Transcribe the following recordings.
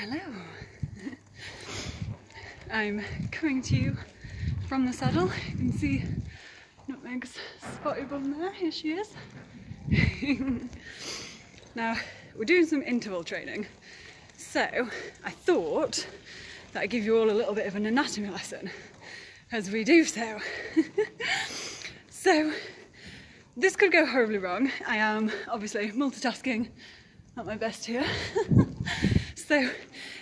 Hello. I'm coming to you from the saddle. You can see Nutmeg's spotty bum there. Here she is. Now, we're doing some interval training. So, I thought that I'd give you all a little bit of an anatomy lesson as we do so. So, this could go horribly wrong. I am obviously multitasking at my best here. So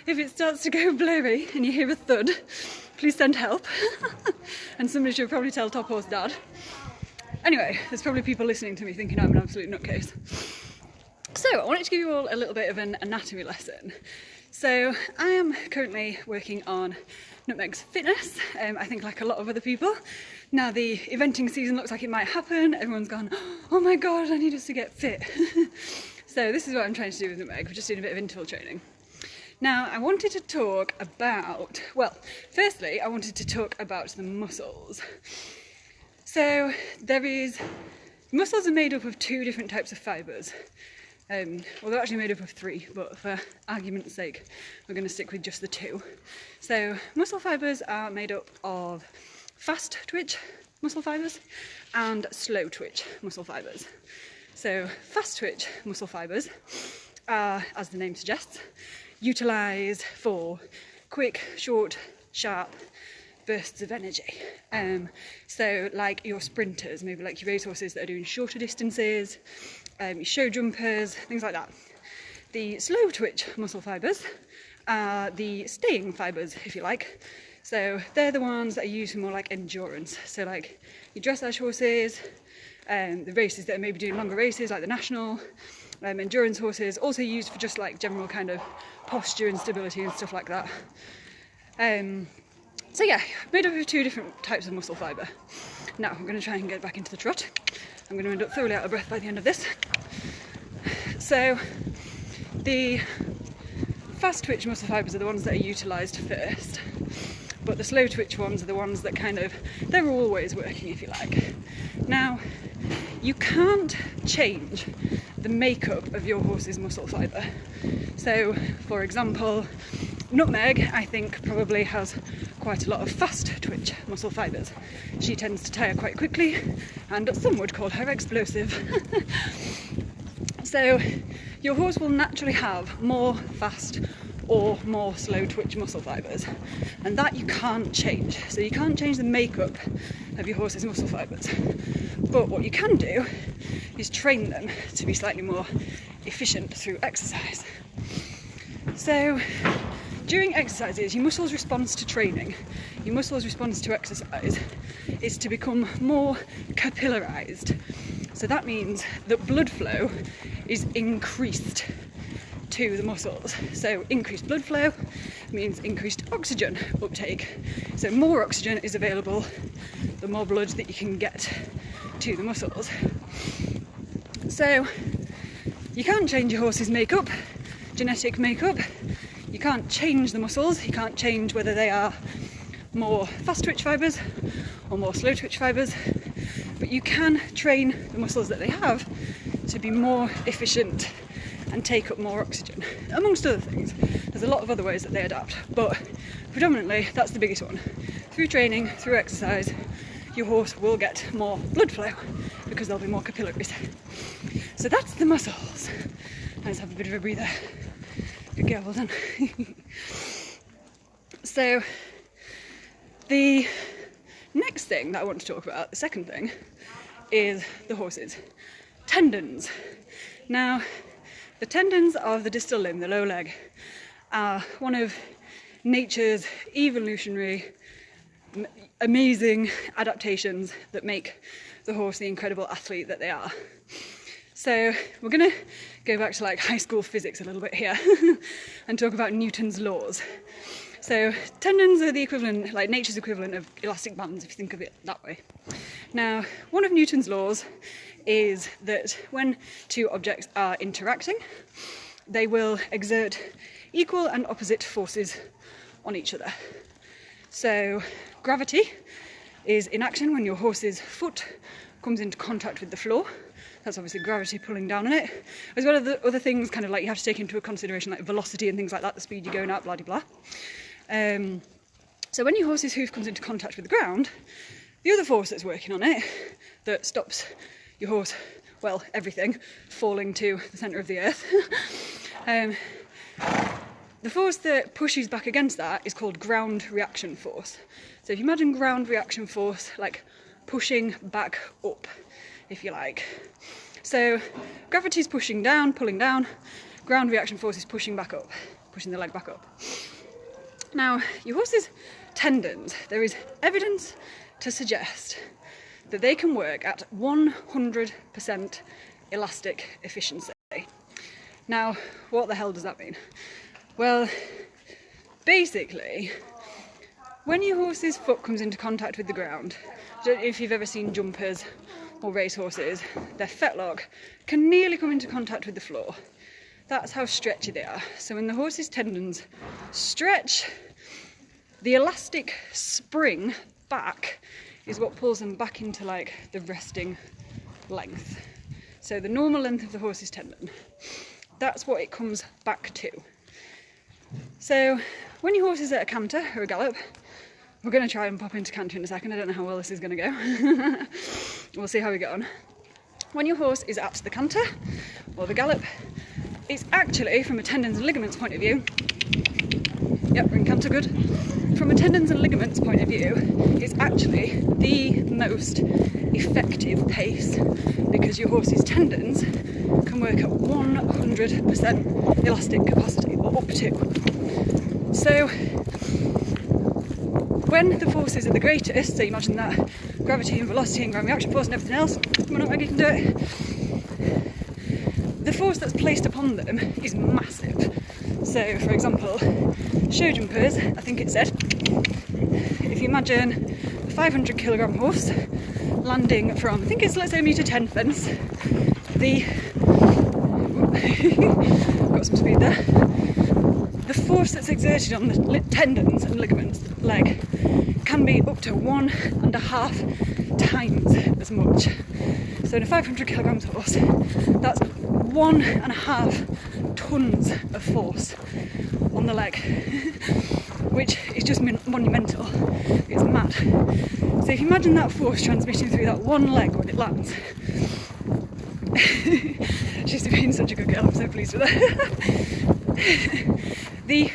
if it starts to go blurry and you hear a thud, please send help. And somebody should probably tell Top Horse Dad. Anyway, there's probably people listening to me thinking I'm an absolute nutcase. So I wanted to give you all a little bit of an anatomy lesson. So I am currently working on Nutmeg's fitness, I think like a lot of other people. Now the eventing season looks like it might happen. Everyone's gone, oh my god, I need us to get fit. So this is what I'm trying to do with Nutmeg. We're just doing a bit of interval training. Now I wanted to talk about, well, firstly I wanted to talk about the muscles. So muscles are made up of two different types of fibres. Well, they're actually made up of three, but for argument's sake, we're going to stick with just the two. So muscle fibres are made up of fast twitch muscle fibres and slow twitch muscle fibres. So fast twitch muscle fibres are, as the name suggests, utilised for quick, short, sharp bursts of energy. So like your sprinters, maybe like your racehorses that are doing shorter distances, your show jumpers, things like that. The slow twitch muscle fibres are the staying fibres, if you like. So they're the ones that are used for more like endurance. So like your dressage horses, the races that are maybe doing longer races like the national, endurance horses, also used for just like general kind of posture and stability and stuff like that. So yeah, made up of two different types of muscle fibre. Now I'm going to try and get back into the trot. I'm going to end up thoroughly out of breath by the end of this. So the fast twitch muscle fibres are the ones that are utilised first, but the slow twitch ones are the ones that they're always working, if you like. Now, you can't change the makeup of your horse's muscle fibre. So, for example, Nutmeg, I think, probably has quite a lot of fast twitch muscle fibres. She tends to tire quite quickly, and some would call her explosive. So, your horse will naturally have more fast or more slow twitch muscle fibres, and that you can't change. So you can't change the makeup of your horse's muscle fibres, but what you can do is train them to be slightly more efficient through exercise. So during exercises, your muscles' response to training, your muscles' response to exercise is to become more capillarised. So that means that blood flow is increased to the muscles. So increased blood flow means increased oxygen uptake. So more oxygen is available, the more blood that you can get to the muscles. So you can't change your horse's makeup, genetic makeup. You can't change the muscles. You can't change whether they are more fast twitch fibres or more slow twitch fibres, but you can train the muscles that they have to be more efficient and take up more oxygen, amongst other things. There's a lot of other ways that they adapt, but predominantly that's the biggest one. Through training, through exercise, your horse will get more blood flow because there'll be more capillaries. So that's the muscles. Let's have a bit of a breather. Good girl, well done. So the next thing that I want to talk about, the second thing, is the horse's tendons. Now, the tendons of the distal limb, the lower leg, are one of nature's evolutionary, amazing adaptations that make the horse the incredible athlete that they are. So we're going to go back to like high school physics a little bit here and talk about Newton's laws. So tendons are the equivalent, like nature's equivalent of elastic bands, if you think of it that way. Now, one of Newton's laws is that when two objects are interacting, they will exert equal and opposite forces on each other. So gravity is in action when your horse's foot comes into contact with the floor. That's obviously gravity pulling down on it, as well as the other things kind of like you have to take into consideration, like velocity and things like that, the speed you're going at, blah blah blah. So when your horse's hoof comes into contact with the ground, the other force that's working on it, that stops your horse, well, everything, falling to the centre of the earth, the force that pushes back against that is called ground reaction force. So if you imagine ground reaction force like pushing back up, if you like. So gravity's pushing down, pulling down, ground reaction force is pushing back up, pushing the leg back up. Now, your horse's tendons, there is evidence to suggest that they can work at 100% elastic efficiency. Now, what the hell does that mean? Well, basically, when your horse's foot comes into contact with the ground, I don't know if you've ever seen jumpers or racehorses, their fetlock can nearly come into contact with the floor. That's how stretchy they are. So when the horse's tendons stretch, the elastic spring back is what pulls them back into like the resting length. So the normal length of the horse's tendon, that's what it comes back to. So when your horse is at a canter or a gallop, we're going to try and pop into canter in a second. I don't know how well this is going to go. We'll see how we get on. When your horse is at the canter or the gallop, it's actually, from a tendons and ligaments point of view, yep, we're in canter, good. From a tendons and ligaments point of view, it's actually the most effective pace because your horse's tendons can work at 100% elastic capacity, or up to. So when the force is at the greatest, so you imagine that gravity and velocity and ground reaction force and everything else, come on Nutmeg, you can do it. The force that's placed upon them is massive. So, for example, show jumpers, I think it said, if you imagine a 500 kilogram horse landing from, I think it's, let's say, a metre 10 fence, got some speed there, the force that's exerted on the tendons and ligaments, the leg, can be up to 1.5 times as much. So in a 500 kilograms horse, that's 1.5 tons of force on the leg, which is just monumental. It's mad. So if you imagine that force transmitting through that one leg when it lands, she's been such a good girl, I'm so pleased with her. The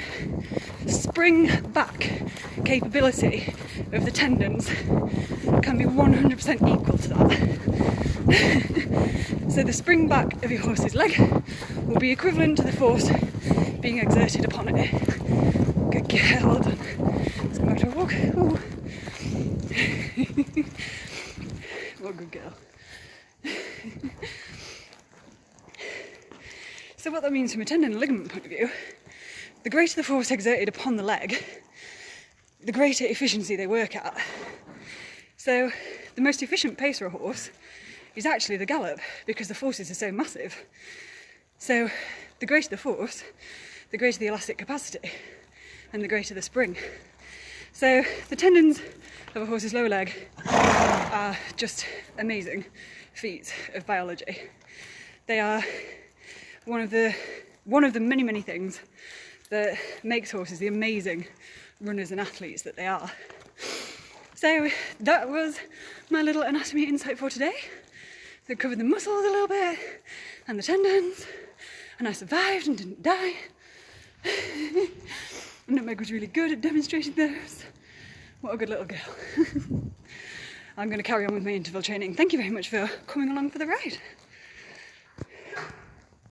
spring back capability of the tendons can be 100% equal to that. So the spring back of your horse's leg will be equivalent to the force being exerted upon it. Good girl, well done. Let's go back to a walk. Ooh. What a good girl. So what that means from a tendon and ligament point of view, the greater the force exerted upon the leg, the greater efficiency they work at. So the most efficient pace for a horse is actually the gallop, because the forces are so massive. So the greater the force, the greater the elastic capacity, and the greater the spring. So the tendons of a horse's lower leg are just amazing feats of biology. They are one of the many things that makes horses the amazing runners and athletes that they are. So that was my little anatomy insight for today. So I covered the muscles a little bit and the tendons, and I survived and didn't die. Nutmeg was really good at demonstrating those. What a good little girl. I'm going to carry on with my interval training. Thank you very much for coming along for the ride.